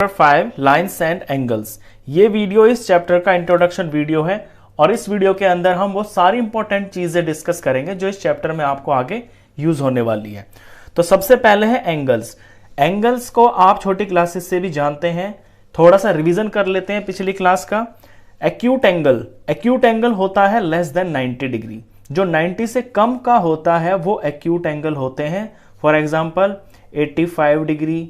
Chapter 5 lines and angles. ये video इस chapter का इंट्रोडक्शन वीडियो है और इस वीडियो के अंदर हम वो सारी इंपॉर्टेंट चीजें डिस्कस करेंगे जो इस चैप्टर में आपको आगे यूज होने वाली है। तो सबसे पहले है एंगल्स। एंगल्स को आप छोटी क्लासेस से भी जानते हैं, थोड़ा सा रिवीजन कर लेते हैं पिछली क्लास का। एक्यूट एंगल होता है लेस देन 90 डिग्री। जो 90 से कम का होता है वो एक्यूट एंगल होते हैं। फॉर एग्जाम्पल 85 डिग्री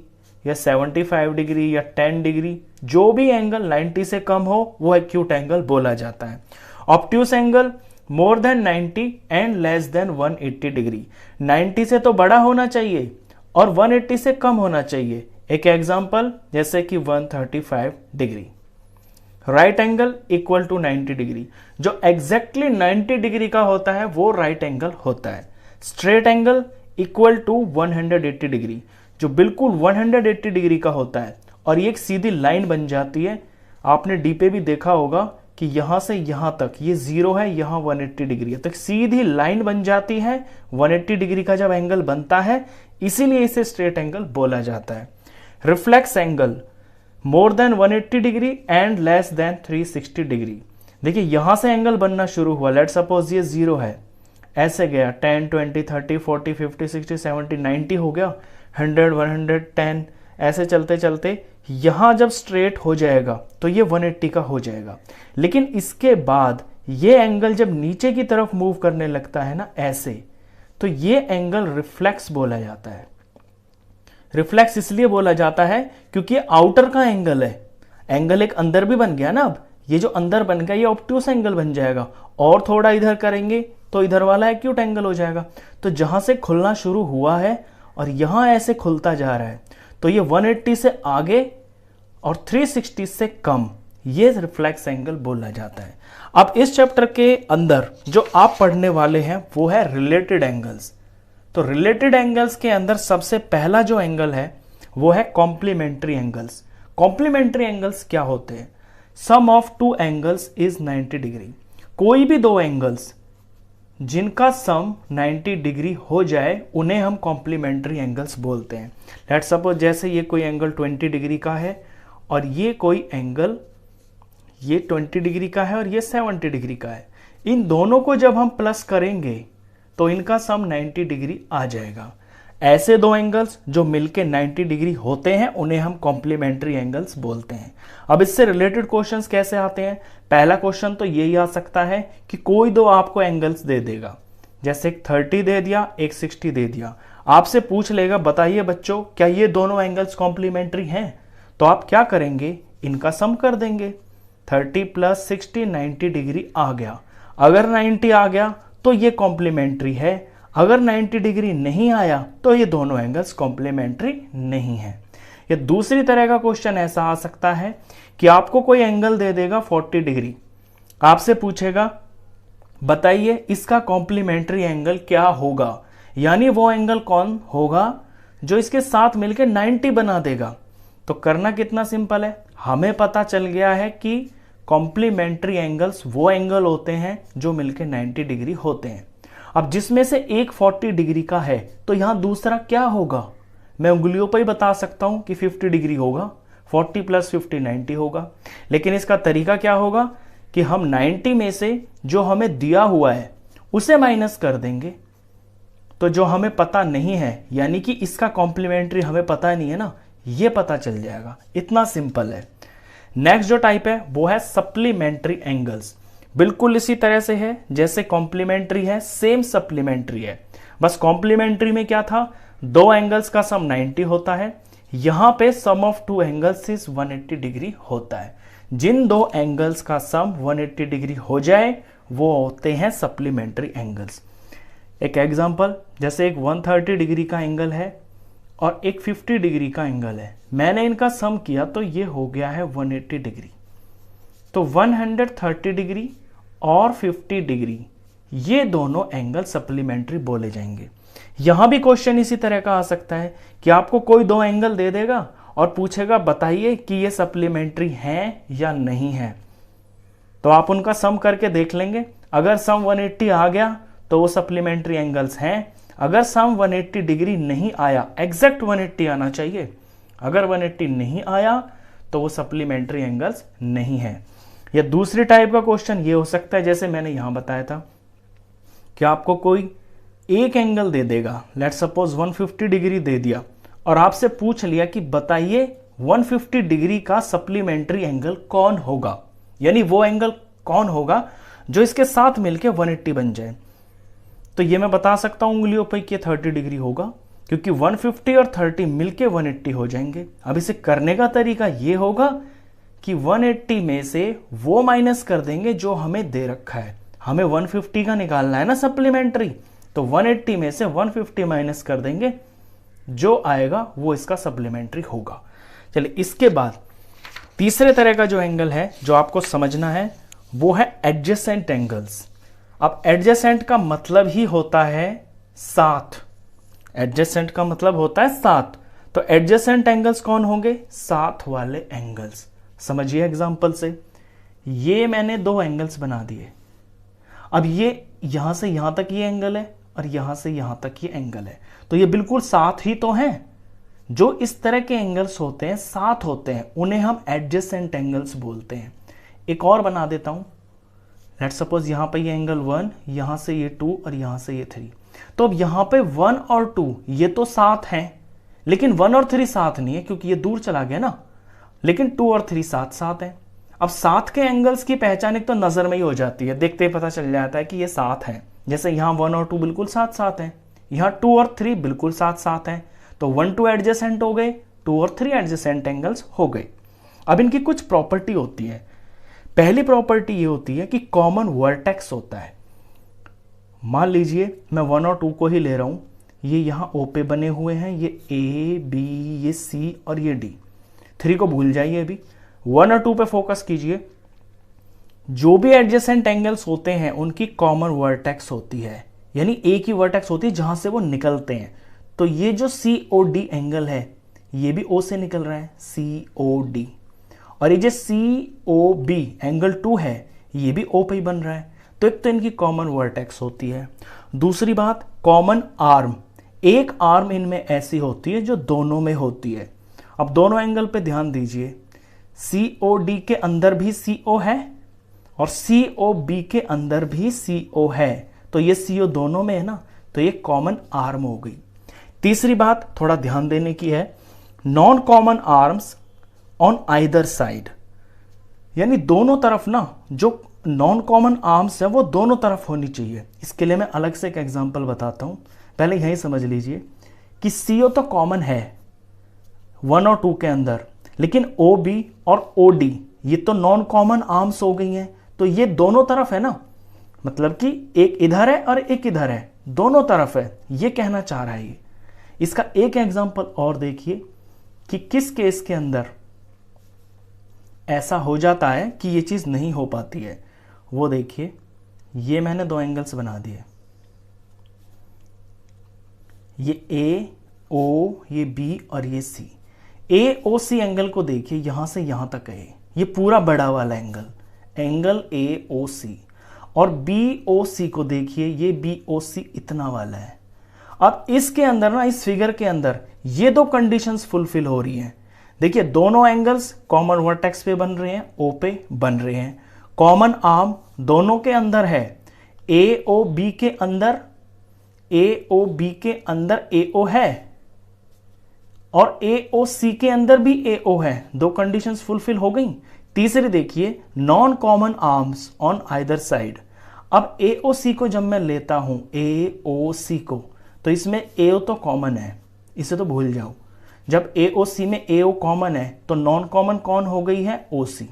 या 75 डिग्री या 10 डिग्री, जो भी एंगल 90 से कम हो वो एक्यूट एंगल बोला जाता है। Obtuse angle more than 90 and less than 180 degree. 90 से तो बड़ा होना चाहिए और 180 से कम होना चाहिए। एक एग्जांपल जैसे कि 135 degree. Right angle equal to 90 degree, जो एग्जैक्टली 90 डिग्री का होता है वो राइट एंगल होता है। Straight angle equal to 180 degree, जो बिल्कुल 180 डिग्री का होता है और ये एक सीधी लाइन बन जाती है। आपने डी पे भी देखा होगा कि यहां से यहां तक ये 0 है, यहां 180 डिग्री है, तो एक सीधी लाइन बन जाती है 180 डिग्री का जब एंगल बनता है, इसीलिए इसे स्ट्रेट एंगल बोला जाता है। Reflex angle more than 180 degree and less than 360 degree. देखिए यहां से एंगल बनना शुरू हुआ, लेट सपोज ये 0 है, ऐसे गया 10 20 30 40 50 60 70 90 हो गया, 100 110 ऐसे चलते चलते यहां जब स्ट्रेट हो जाएगा तो ये 180 का हो जाएगा। लेकिन इसके बाद ये एंगल जब नीचे की तरफ मूव करने लगता है ना ऐसे, तो ये एंगल रिफ्लेक्स बोला जाता है। रिफ्लेक्स इसलिए बोला जाता है क्योंकि ये आउटर का एंगल है। एंगल एक अंदर भी बन गया ना, अब ये जो अंदर बन गया ये ऑब्ट्यूस एंगल बन जाएगा, और थोड़ा इधर करेंगे तो इधर वाला एक्यूट एंगल हो जाएगा। तो जहां से खुलना शुरू हुआ है और यहां ऐसे खुलता जा रहा है, तो ये 180 से आगे और 360 से कम, ये रिफ्लेक्स एंगल बोला जाता है। अब इस चैप्टर के अंदर जो आप पढ़ने वाले हैं वो है रिलेटेड एंगल्स। तो रिलेटेड एंगल्स के अंदर सबसे पहला जो एंगल है वो है कॉम्प्लीमेंट्री एंगल्स। कॉम्प्लीमेंट्री एंगल्स क्या होते हैं? Sum of two angles is 90 degree. कोई भी दो एंगल्स जिनका सम 90 डिग्री हो जाए उन्हें हम कॉम्प्लीमेंट्री एंगल्स बोलते हैं। लेट्स सपोज जैसे ये कोई एंगल 20 डिग्री का है और ये कोई एंगल ये 20 डिग्री का है और ये 70 डिग्री का है। इन दोनों को जब हम प्लस करेंगे तो इनका सम 90 डिग्री आ जाएगा। ऐसे दो एंगल्स जो मिलके 90 डिग्री होते हैं उन्हें हम कॉम्प्लीमेंट्री एंगल्स बोलते हैं। अब इससे रिलेटेड क्वेश्चंस कैसे आते हैं? पहला क्वेश्चन तो यही आ सकता है कि कोई दो आपको एंगल्स दे देगा, जैसे एक 30 दे दिया, एक 60 दे दिया। आपसे पूछ लेगा बताइए बच्चों क्या ये दोनों एंगल्स कॉम्प्लीमेंट्री हैं? तो आप क्या करेंगे, इनका सम कर देंगे। 30 प्लस 60 90 डिग्री आ गया। अगर 90 आ गया तो ये कॉम्प्लीमेंट्री है, अगर 90 डिग्री नहीं आया तो ये दोनों एंगल्स कॉम्प्लीमेंट्री नहीं है। ये दूसरी तरह का क्वेश्चन ऐसा आ सकता है कि आपको कोई एंगल दे देगा 40 डिग्री, आपसे पूछेगा बताइए इसका कॉम्प्लीमेंट्री एंगल क्या होगा, यानी वो एंगल कौन होगा जो इसके साथ मिलकर 90 बना देगा। तो करना कितना सिंपल है, हमें पता चल गया है कि कॉम्प्लीमेंट्री एंगल्स वो एंगल होते हैं जो मिलकर 90 डिग्री होते हैं। अब जिसमें से एक 40 डिग्री का है तो यहां दूसरा क्या होगा, मैं उंगलियों पर ही बता सकता हूं कि 50 डिग्री होगा। 40 प्लस 50 90 होगा। लेकिन इसका तरीका क्या होगा कि हम 90 में से जो हमें दिया हुआ है उसे माइनस कर देंगे, तो जो हमें पता नहीं है यानी कि इसका कॉम्प्लीमेंट्री हमें पता नहीं है ना, ये पता चल जाएगा। इतना सिंपल है। नेक्स्ट जो टाइप है वो है सप्लीमेंट्री एंगल्स। बिल्कुल इसी तरह से है जैसे कॉम्प्लीमेंट्री है, सेम सप्लीमेंट्री है। बस कॉम्प्लीमेंट्री में क्या था, दो एंगल्स का सम 90 होता है, यहां पे sum of two angles is 180 degree होता है। जिन दो एंगल्स का सम 180 डिग्री हो जाए वो होते हैं सप्लीमेंट्री एंगल्स। एक एग्जांपल जैसे एक 130 डिग्री का एंगल है और एक 50 डिग्री का एंगल है, मैंने इनका सम किया तो ये हो गया है 180 डिग्री। तो 130 डिग्री और 50 डिग्री ये दोनों एंगल सप्लीमेंट्री बोले जाएंगे। यहां भी क्वेश्चन इसी तरह का आ सकता है कि आपको कोई दो एंगल दे देगा और पूछेगा बताइए कि ये सप्लीमेंट्री हैं या नहीं है। तो आप उनका सम करके देख लेंगे, अगर सम 180 आ गया तो वो सप्लीमेंट्री एंगल्स हैं, अगर सम 180 डिग्री नहीं आया, एग्जैक्ट 180 आना चाहिए, अगर 180 नहीं आया तो वो सप्लीमेंट्री एंगल्स नहीं है। या दूसरी टाइप का क्वेश्चन ये हो सकता है, जैसे मैंने यहां बताया था कि आपको कोई एक एंगल दे देगा, लेट्स सपोज 150 डिग्री दे दिया, और आपसे पूछ लिया कि बताइए 150 डिग्री का सप्लीमेंट्री एंगल कौन होगा, यानी वो एंगल कौन होगा जो इसके साथ मिलके 180 बन जाए। तो ये मैं बता सकता हूं उंगलियों पे कि 30 डिग्री होगा, क्योंकि 150 और 30 मिलके 180 हो जाएंगे। अब इसे करने का तरीका ये होगा कि 180 में से वो माइनस कर देंगे जो हमें दे रखा है। हमें 150 का निकालना है ना सप्लीमेंट्री, तो 180 में से 150 माइनस कर देंगे, जो आएगा वो इसका सप्लीमेंट्री होगा। चलिए, इसके बाद तीसरे तरह का जो एंगल है जो आपको समझना है वो है एडजेसेंट एंगल्स। अब एडजेसेंट का मतलब ही होता है साथ, एडजेसेंट का मतलब होता है साथ। तो एडजेसेंट एंगल्स कौन होंगे? साथ वाले एंगल्स। समझिए एग्जांपल से, ये मैंने दो एंगल्स बना दिए। अब ये यहां से यहां तक ये एंगल है और यहां से यहां तक ये एंगल है, तो ये बिल्कुल साथ ही तो हैं। जो इस तरह के एंगल्स होते हैं, साथ होते हैं, उन्हें हम एडजेसेंट एंगल्स बोलते हैं। एक और बना देता हूं, लेट्स सपोज यहां पे ये एंगल 1, यहां से ये 2 और यहां से ये 3। तो अब यहां पे 1 और 2 ये तो साथ हैं, लेकिन 1 और 3 साथ नहीं है क्योंकि ये दूर चला गया ना, लेकिन 2 और 3 साथ साथ हैं। अब साथ के एंगल्स की पहचान एक तो नजर में ही हो जाती है, देखते ही पता चल जाता है कि ये साथ हैं। जैसे यहां 1 और 2 बिल्कुल साथ साथ हैं, यहां 2 और 3 बिल्कुल साथ साथ हैं, तो 1 2 एडजेसेंट हो गए, 2 और 3 एडजेसेंट एंगल्स हो गए। अब इनकी कुछ प्रॉपर्टी होती है। पहली प्रॉपर्टी ये होती है कि कॉमन वर्टेक्स होता है। मान लीजिए मैं 1 और 2 को ही ले रहा हूं, ये यहां O पे बने हुए हैं, ये A, B, ये C और ये D। 3 को भूल जाइए, अभी 1 और 2 पे फोकस कीजिए। जो भी एडजेसेंट एंगल्स होते हैं उनकी कॉमन वर्टेक्स होती है, यानी एक ही वर्टेक्स होती है जहां से वो निकलते हैं। तो ये जो COD एंगल है ये भी O से निकल रहा है, COD, और ये जो COB एंगल 2 है ये भी O पे ही बन रहा है। तो एक तो इनकी कॉमन वर्टेक्स होती है। दूसरी बात, कॉमन आर्म, एक आर्म इनमें ऐसी होती है जो दोनों में होती है। अब दोनों एंगल पे ध्यान दीजिए, COD के अंदर भी CO है और COB के अंदर भी CO है, तो ये CO दोनों में है ना, तो ये कॉमन आर्म हो गई। तीसरी बात थोड़ा ध्यान देने की है, non common arms on either side, यानी दोनों तरफ ना, जो नॉन कॉमन आर्म्स है वो दोनों तरफ होनी चाहिए। इसके लिए मैं अलग से एक एग्जांपल बताता हूं, पहले यही समझ लीजिए कि CO तो कॉमन है 1 और 2 के अंदर, लेकिन OB और OD ये तो नॉन कॉमन आर्म्स हो गई हैं, तो ये दोनों तरफ है ना, मतलब कि एक इधर है और एक इधर है, दोनों तरफ है, ये कहना चाह रहा है ये। इसका एक एग्जांपल और देखिए कि किस केस के अंदर ऐसा हो जाता है कि ये चीज नहीं हो पाती है। वो देखिए, ये मैंने दो एंगल्स बना दिए, ये AO, ये B और ये C। AOC एंगल को देखिए, यहां से यहां तक है, ये पूरा बड़ा वाला एंगल AOC, और BOC को देखिए, ये BOC इतना वाला है। अब इसके अंदर ना, इस फिगर के अंदर ये दो कंडीशंस फुलफिल हो रही हैं। देखिए, दोनों एंगल्स कॉमन वर्टेक्स पे बन रहे हैं, O पे बन रहे हैं, कॉमन आर्म दोनों के अंदर है, AOB के अंदर AO है और AOC के अंदर भी AO है, दो कंडीशंस फुलफिल हो गई। तीसरी देखिए, non common arms on either side. अब AOC को जब मैं लेता हूं, AOC को, तो इसमें AO तो कॉमन है, इसे तो भूल जाओ। जब AOC में AO कॉमन है तो नॉन कॉमन कौन हो गई है? OC।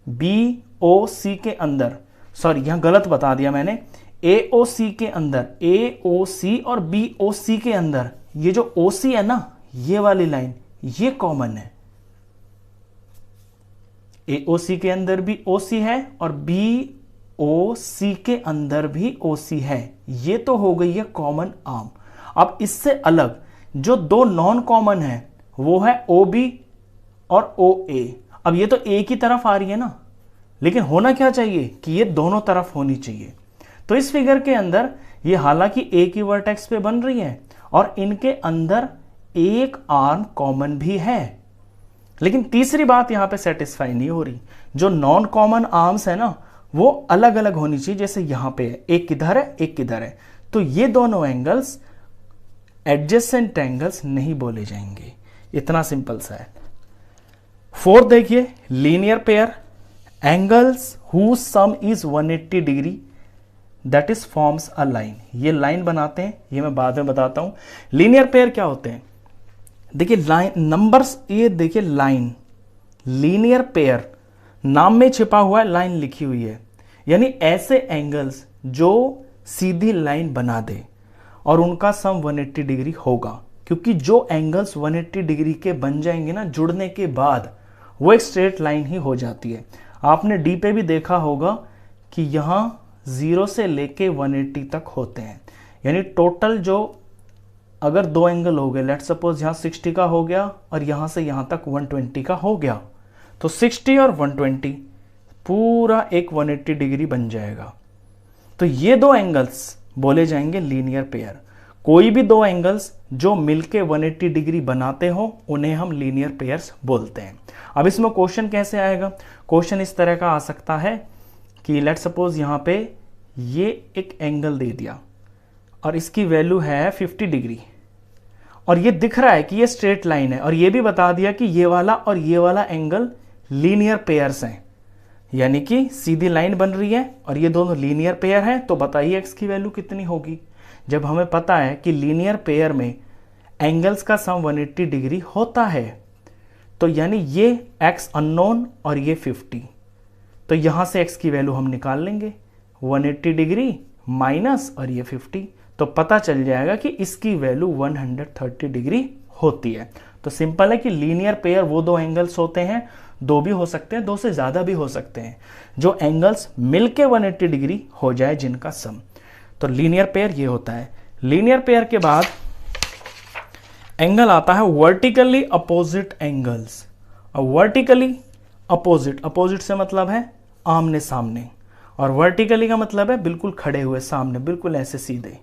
BOC के अंदर, सॉरी यहां गलत बता दिया मैंने, AOC के अंदर, AOC और BOC के अंदर ये जो OC है ना, ये वाली लाइन, ये कॉमन है। AOC के अंदर भी OC है और BOC के अंदर भी OC है, ये तो हो गई है कॉमन आर्म। अब इससे अलग जो दो नॉन कॉमन है वो है OB और OA। अब ये तो एक ही तरफ आ रही है ना, लेकिन होना क्या चाहिए कि ये दोनों तरफ होनी चाहिए। तो इस फिगर के अंदर ये हालांकि एक ही वर्टेक्स पे बन रही है और इनके अंदर एक आर्म कॉमन भी है, लेकिन तीसरी बात यहां पे सेटिस्फाई नहीं हो रही, जो नॉन कॉमन आर्म्स है ना वो अलग अलग होनी चाहिए, जैसे यहां पे है, एक किधर है एक किधर है, तो ये दोनों एंगल्स एडजेसेंट एंगल्स नहीं बोले जाएंगे। इतना सिंपल सा है। फोर्थ देखिए, linear pair angles whose sum is 180 degree that is forms a line. ये लाइन बनाते हैं, ये मैं बाद में बताता हूं। लीनियर पेयर क्या होते हैं, देखिए लाइन नंबर्स, ये देखिए लाइन, लीनियर पेयर नाम में छिपा हुआ है, लाइन लिखी हुई है, यानी ऐसे एंगल्स जो सीधी लाइन बना दे और उनका सम 180 डिग्री होगा, क्योंकि जो एंगल्स 180 डिग्री के बन जाएंगे ना जुड़ने के बाद, वो एक स्ट्रेट लाइन ही हो जाती है। आपने डी पे भी देखा होगा कि यहां 0 से लेके 180 तक होते हैं, यानी टोटल जो अगर दो एंगल हो गए, लेट्स सपोज यहां 60 का हो गया और यहां से यहां तक 120 का हो गया, तो 60 और 120 पूरा एक 180 डिग्री बन जाएगा। तो ये दो एंगल्स बोले जाएंगे लीनियर पेयर। कोई भी दो एंगल्स जो मिलके 180 डिग्री बनाते हो उन्हें हम लीनियर पेयर्स बोलते हैं। अब इसमें क्वेश्चन कैसे आएगा, क्वेश्चन इस तरह का आ सकता है कि लेट्स सपोज यहां पे ये एक एंगल दे दिया और इसकी वैल्यू है 50 डिग्री और ये दिख रहा है कि ये स्ट्रेट लाइन है, और ये भी बता दिया कि ये वाला और ये वाला एंगल लीनियर पेयर्स हैं, यानी कि सीधी लाइन बन रही है और ये दोनों लीनियर पेयर हैं। तो बताइए एक्स की वैल्यू कितनी होगी। जब हमें पता है कि लीनियर पेयर में एंगल्स का सम 180 डिग्री होता है, तो यानी ये एक्स अननोन और ये 50, तो यहां से एक्स की वैल्यू हम निकाल लेंगे 180 डिग्री माइनस और ये 50, तो पता चल जाएगा कि इसकी वैल्यू 130 डिग्री होती है। तो सिंपल है कि लीनियर पेयर वो दो एंगल्स होते हैं, दो भी हो सकते हैं, दो से ज्यादा भी हो सकते हैं, जो एंगल्स मिलके 180 डिग्री हो जाए जिनका सम। तो लीनियर पेयर ये होता है। लीनियर पेयर के बाद एंगल आता है वर्टिकली अपोजिट एंगल्स। और वर्टिकली अपोजिट, अपोजिट से मतलब है आमने सामने, और वर्टिकली का मतलब है बिल्कुल खड़े हुए सामने, बिल्कुल ऐसे सीधे।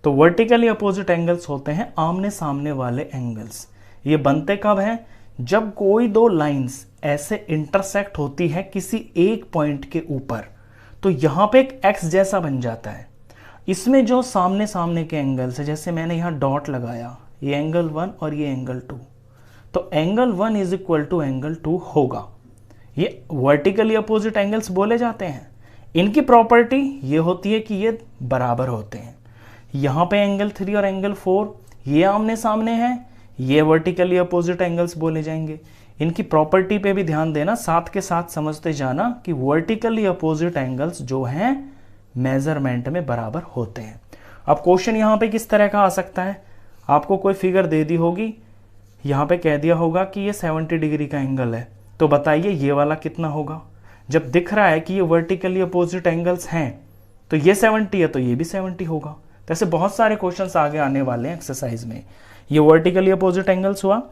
तो वर्टिकली अपोजिट एंगल्स होते हैं आमने सामने वाले एंगल्स। ये बनते कब हैं, जब कोई दो लाइंस ऐसे इंटरसेक्ट होती है किसी एक पॉइंट के ऊपर, तो यहां पे एक एक्स जैसा बन जाता है। इसमें जो सामने सामने के एंगल्स है, जैसे मैंने यहां डॉट लगाया, ये एंगल 1 और ये एंगल 2, तो angle 1 is equal to angle 2 होगा। ये वर्टिकली अपोजिट एंगल्स बोले जाते हैं। इनकी प्रॉपर्टी ये होती है कि ये बराबर होते हैं। यहां पे एंगल 3 और एंगल 4 ये आमने सामने हैं, ये वर्टिकली अपोजिट एंगल्स बोले जाएंगे। इनकी प्रॉपर्टी पे भी ध्यान देना, साथ के साथ समझते जाना कि वर्टिकली अपोजिट एंगल्स जो हैं मेजरमेंट में बराबर होते हैं। अब क्वेश्चन यहां पे किस तरह का आ सकता है, आपको कोई फिगर दे दी होगी, यहां पे कह दिया होगा कि ये 70 डिग्री का एंगल है, तो बताइए ये वाला कितना होगा। जब दिख रहा है कि ये वर्टिकली अपोजिट एंगल्स हैं, तो ये 70 है तो ये भी 70 होगा। तो ऐसे बहुत सारे क्वेश्चंस आगे आने वाले हैं एक्सरसाइज में। ये वर्टिकली अपोजिट एंगल्स हुआ।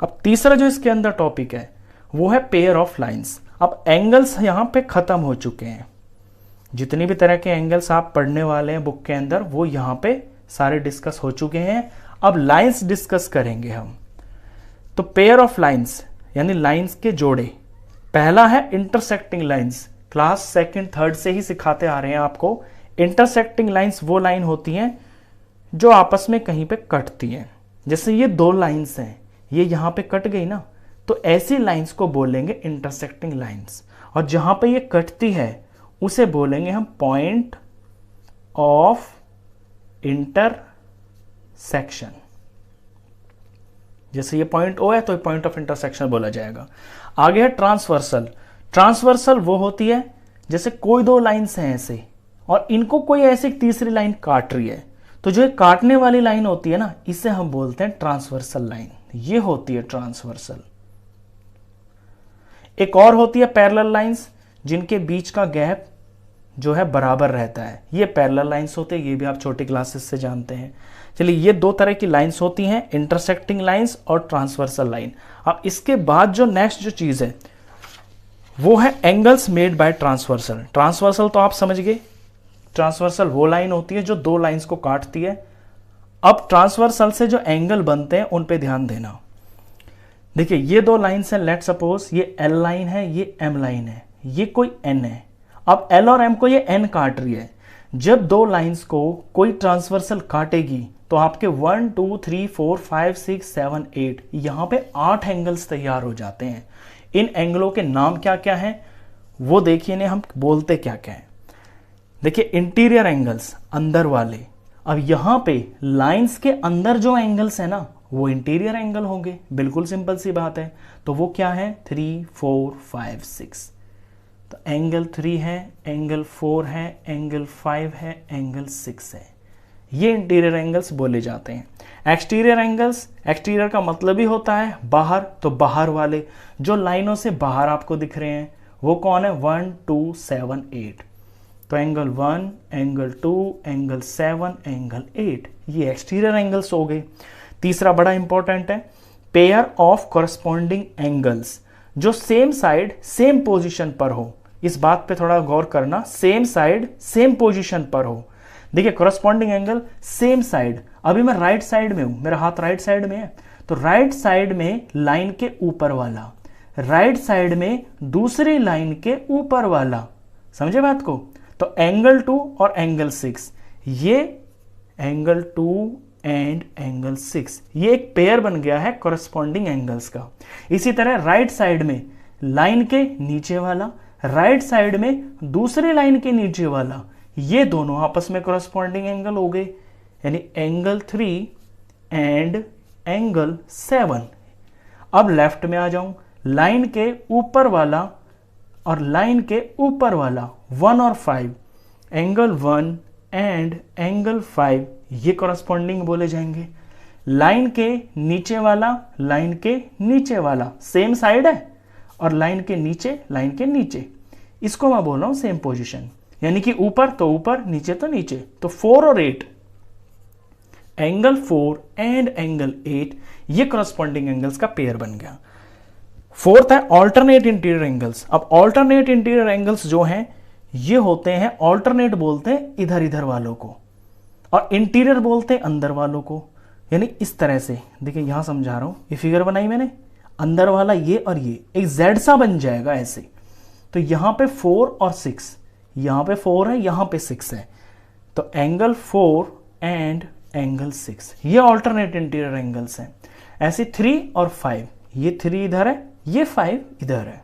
अब तीसरा जो इसके अंदर टॉपिक है वो है पेयर ऑफ लाइंस। अब एंगल्स यहां पे खत्म हो चुके हैं, जितनी भी तरह के एंगल्स आप पढ़ने वाले हैं बुक के अंदर वो यहां पे सारे डिस्कस हो चुके हैं। अब लाइंस डिस्कस करेंगे हम। तो पेयर ऑफ लाइंस यानी लाइंस के जोड़े, पहला है intersecting lines. Class second third से ही सिखाते आ रहे हैं आपको। इंटरसेक्टिंग लाइंस वो लाइन होती हैं जो आपस में कहीं पे कटती हैं। जैसे ये दो लाइंस हैं, ये यहां पे कट गई ना, तो ऐसी लाइंस को बोलेंगे इंटरसेक्टिंग लाइंस। और जहां पे ये कटती है उसे बोलेंगे हम पॉइंट ऑफ इंटरसेक्शन। जैसे ये पॉइंट ओ है तो पॉइंट ऑफ इंटरसेक्शन बोला जाएगा। आगे है ट्रांसवर्सल। ट्रांसवर्सल वो होती है जैसे कोई दो लाइंस हैं ऐसे और इनको कोई ऐसी तीसरी लाइन काट रही है, तो जो एक काटने वाली लाइन होती है ना, इसे हम बोलते हैं ट्रांसवर्सल लाइन। ये होती है ट्रांसवर्सल। एक और होती है पैरेलल लाइंस, जिनके बीच का गैप जो है बराबर रहता है, ये पैरेलल लाइंस होते हैं। ये भी आप छोटी क्लासेस से जानते हैं। चलिए, ये दो तरह की लाइंस होती हैं, इंटरसेक्टिंग लाइंस और ट्रांसवर्सल लाइन। अब इसके बाद जो नेक्स्ट जो चीज है वो है angles made by transversal. Transversal तो आप समझ गए, ट्रांसवर्सल वो लाइन होती है जो दो लाइंस को काटती है। अब ट्रांसवर्सल से जो एंगल बनते हैं उन पे ध्यान देना। देखिए ये दो लाइन्स हैं, लेट सपोज ये एल लाइन है, ये एम लाइन है, ये कोई एन है। अब एल और एम को ये एन काट रही है। जब दो लाइंस को कोई ट्रांसवर्सल काटेगी तो आपके 1 2 3 4 5 6 7 8 यहां पे 8 एंगल्स तैयार हो जाते हैं। इन एंगलों के नाम क्या क्या हैं वो देखिए, ने हम बोलते क्या क्या है। देखिए इंटीरियर एंगल्स, अंदर वाले। अब यहां पे लाइंस के अंदर जो एंगल्स है ना वो इंटीरियर एंगल होंगे, बिल्कुल सिंपल सी बात है। तो वो क्या है, 3 4 5 6। तो एंगल 3 है, एंगल 4 है, एंगल 5 है, एंगल 6 है। ये इंटीरियर एंगल्स बोले जाते हैं। एक्सटीरियर एंगल्स, एक्सटीरियर का मतलब ही होता है बाहर, तो बाहर वाले जो लाइनों से बाहर आपको दिख रहे हैं वो कौन है, 1 2 7 8। तो एंगल 1, एंगल 2, एंगल 7, एंगल 8, ये एक्सटीरियर एंगल्स हो गए। तीसरा बड़ा इंपॉर्टेंट है, पेयर ऑफ कॉरस्पॉन्डिंग एंगल्स जो सेम साइड सेम पोजीशन पर हो। इस बात पे थोड़ा गौर करना, सेम साइड सेम पोजीशन पर हो। देखिए कॉरस्पॉन्डिंग एंगल सेम साइड, अभी मैं राइट साइड में हूं, मेरा हाथ राइट साइड में है, तो राइट साइड में लाइन के ऊपर वाला, राइट साइड में दूसरी लाइन के ऊपर वाला, समझे बात को। तो एंगल 2 और एंगल 6, ये एंगल 2 एंड एंगल 6, ये एक पेयर बन गया है कॉरस्पॉन्डिंग एंगल्स का। इसी तरह राइट साइड में लाइन के नीचे वाला, राइट साइड में दूसरी लाइन के नीचे वाला, ये दोनों आपस में कॉरस्पॉन्डिंग एंगल हो गए, यानी एंगल 3 एंड एंगल 7। अब लेफ्ट में आ जाऊं, लाइन के ऊपर वाला और लाइन के ऊपर वाला 1 और 5, एंगल 1 एंड एंगल 5 ये कॉरस्पॉन्डिंग बोले जाएंगे। लाइन के नीचे वाला, लाइन के नीचे वाला सेम साइड है, और लाइन के नीचे, इसको मैं बोल रहा हूं सेम पोजीशन, यानी कि ऊपर तो ऊपर, नीचे तो नीचे। तो 4 और 8, एंगल 4 एंड एंगल 8 ये कॉरस्पॉन्डिंग एंगल्स का पेयर बन गया। फोर्थ है ऑल्टरनेट इंटीरियर एंगल्स। अब ऑल्टरनेट इंटीरियर एंगल्स जो हैं ये होते हैं, ऑल्टरनेट बोलते हैं इधर इधर वालों को, और इंटीरियर बोलते हैं अंदर वालों को। यानी इस तरह से देखिए, यहां समझा रहा हूं, ये फिगर बनाई मैंने, अंदर वाला ये और ये एक जेड सा बन जाएगा ऐसे। तो यहां पे 4 और 6, यहां पे 4 है, यहां पे 6 है, तो एंगल 4 एंड एंगल 6 ये ऑल्टरनेट इंटीरियर एंगल्स हैं। ऐसे 3 और 5, ये 3 इधर है, ये 5 इधर है,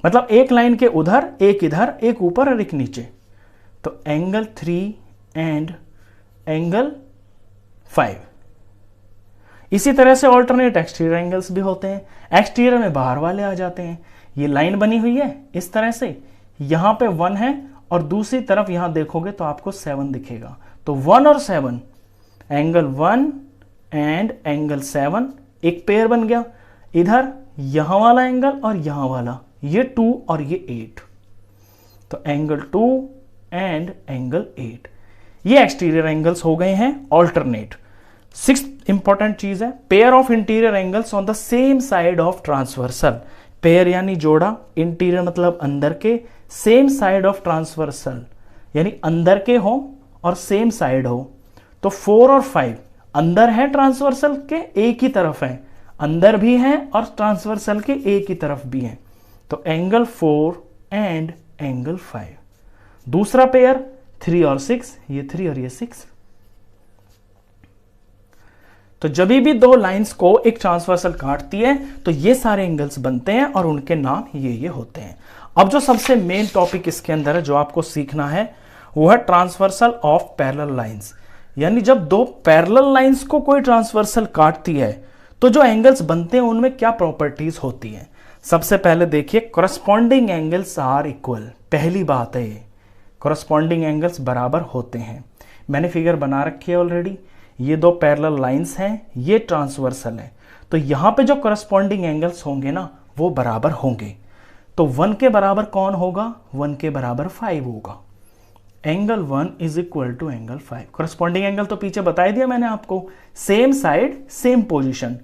मतलब एक लाइन के उधर, एक इधर, एक ऊपर और एक नीचे। तो एंगल 3 एंड एंगल 5। इसी तरह से ऑल्टरनेट एक्सटीरियर एंगल्स भी होते हैं। एक्सटीरियर में बाहर वाले आ जाते हैं, ये लाइन बनी हुई है इस तरह से, यहां पे 1 है और दूसरी तरफ यहां देखोगे तो आपको 7 दिखेगा। तो 1 और 7, एंगल 1 एंड एंगल 7 एक पेयर बन गया। इधर यहां वाला एंगल और यहां वाला, ये 2 और ये 8, तो एंगल 2 एंड एंगल 8 ये एक्सटीरियर एंगल्स हो गए हैं ऑल्टरनेट। 6th इंपॉर्टेंट चीज है, pair of interior angles on the same side of transversal. Pair यानी जोड़ा, इंटीरियर मतलब अंदर के, सेम साइड ऑफ ट्रांसवर्सल यानी अंदर के हो और सेम साइड हो। तो 4 और 5 अंदर है ट्रांसवर्सल के, एक ही तरफ है, अंदर भी है और ट्रांसवर्सल के एक ही तरफ भी है। तो एंगल 4 एंड एंगल 5। दूसरा पेयर 3 और 6, ये 3 और ये 6। तो जब भी दो लाइंस को एक ट्रांसवर्सल काटती है तो ये सारे एंगल्स बनते हैं और उनके नाम ये होते हैं। अब जो सबसे मेन टॉपिक इसके अंदर है जो आपको सीखना है वो है ट्रांसवर्सल ऑफ पैरेलल लाइंस। यानी जब दो पैरेलल लाइंस को कोई ट्रांसवर्सल काटती है तो जो एंगल्स बनते हैं उनमें क्या प्रॉपर्टीज होती हैं। सबसे पहले देखिए, कॉरस्पॉन्डिंग एंगल्स आर इक्वल। पहली बात है ये, कॉरस्पॉन्डिंग एंगल्स बराबर होते हैं। मैंने फिगर बना रखी है ऑलरेडी, ये दो पैरेलल लाइंस हैं, ये ट्रांसवर्सल है, तो यहां पे जो कॉरस्पॉन्डिंग एंगल्स होंगे ना वो बराबर होंगे। तो 1 के बराबर कौन होगा, 1 के बराबर 5 होगा। Angle 1 is equal to angle 5। Corresponding angle तो पीछे बता दिया मैंने आपको, same side same position,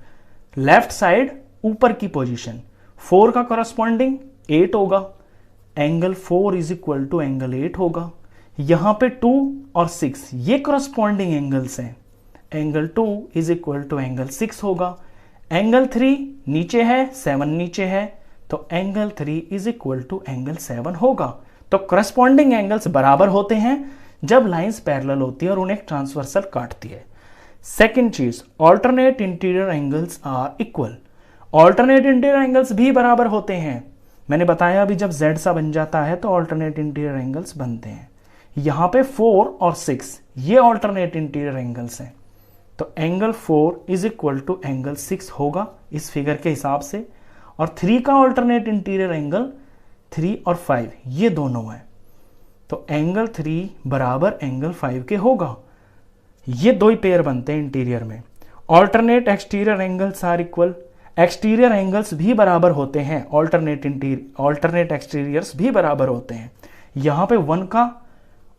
left side ऊपर की पोजीशन। 4 का कॉरस्पॉन्डिंग 8 होगा, angle 4 is equal to angle 8 होगा। यहां पे 2 और 6 ये कॉरस्पॉन्डिंग एंगल्स हैं, angle 2 is equal to angle 6 होगा। एंगल 3 नीचे है, 7 नीचे है, तो angle 3 is equal to angle 7 होगा। तो करस्पॉन्डिंग एंगल्स बराबर होते हैं जब लाइंस पैरेलल होती है और उन्हें ट्रांसवर्सल काटती है। सेकेंड चीज, alternate interior angles are equal. Alternate interior angles भी बराबर होते हैं। मैंने बताया अभी जब z सा बन जाता है तो ऑल्टरनेट इंटीरियर एंगल्स बनते हैं। यहां पे 4 और 6 ये ऑल्टरनेट इंटीरियर एंगल्स हैं, तो angle 4 is equal to angle 6 होगा इस फिगर के हिसाब से। और 3 का ऑल्टरनेट इंटीरियर एंगल 3 और 5 ये दोनों है, तो एंगल 3 बराबर एंगल 5 के होगा। ये दो ही पेयर बनते हैं इंटीरियर में। Alternate exterior angles are equal. Exterior angles भी बराबर होते हैं, ऑल्टरनेट एक्सटीरियर्स भी बराबर होते हैं। यहां पे 1 का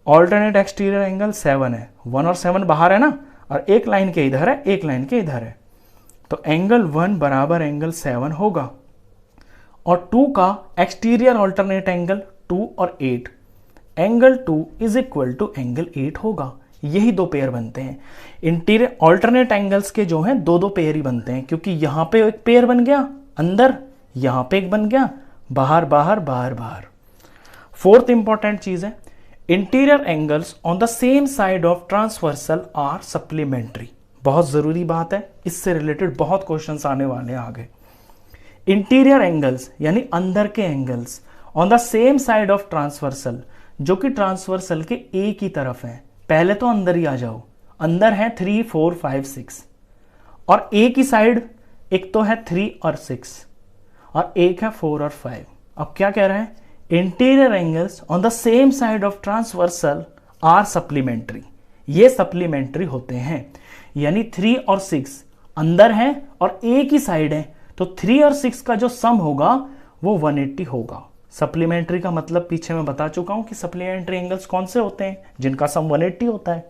ऑल्टरनेट एक्सटीरियर एंगल 7 है, 1 और 7 बाहर है ना, और एक लाइन के इधर है, एक लाइन के इधर है, तो एंगल 1 बराबर एंगल 7 होगा। और 2 का एक्सटीरियर ऑल्टरनेट एंगल 2 और 8, angle 2 is equal to angle 8 होगा। यही दो पेयर बनते हैं। इंटीरियर ऑल्टरनेट एंगल्स के जो हैं दो पेयर ही बनते हैं, क्योंकि यहां पे एक पेयर बन गया अंदर, यहां पे एक बन गया बाहर बाहर बाहर बाहर। फोर्थ इंपॉर्टेंट चीज है, interior angles on the same side of transversal are supplementary. बहुत जरूरी बात है, इससे रिलेटेड बहुत क्वेश्चंस आने वाले हैं आगे। इंटीरियर एंगल्स यानी अंदर के angles on the same side of transversal, जो कि ट्रांसवर्सल के एक ही तरफ है। पहले तो अंदर ही आ जाओ, अंदर है 3 4 5 6 और एक ही साइड, एक तो है 3 और 6 और एक है 4 और 5। अब क्या कह रहा है, interior angles on the same side of transversal are supplementary. ये सप्लीमेंट्री होते हैं, यानी 3 और 6 अंदर है और एक ही साइड है, तो 3 और 6 का जो सम होगा वो 180 होगा। सप्लीमेंट्री का मतलब पीछे मैं बता चुका हूं कि सप्लीमेंट्री एंगल्स कौन से होते हैं, जिनका सम 180 होता है।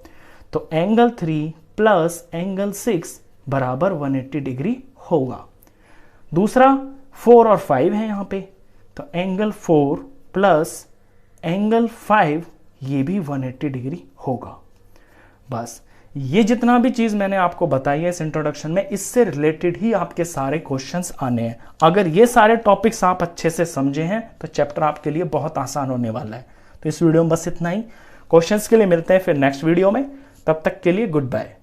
तो एंगल 3 प्लस एंगल 6 बराबर 180 डिग्री होगा। दूसरा 4 और 5 है यहां पे, तो एंगल 4 प्लस एंगल 5 ये भी 180 डिग्री होगा। बस ये जितना भी चीज मैंने आपको बताई है इस इंट्रोडक्शन में, इससे रिलेटेड ही आपके सारे क्वेश्चंस आने हैं। अगर ये सारे टॉपिक्स आप अच्छे से समझे हैं तो चैप्टर आपके लिए बहुत आसान होने वाला है। तो इस वीडियो में बस इतना ही। क्वेश्चंस के लिए मिलते हैं फिर नेक्स्ट वीडियो में, तब तक के लिए गुड बाय।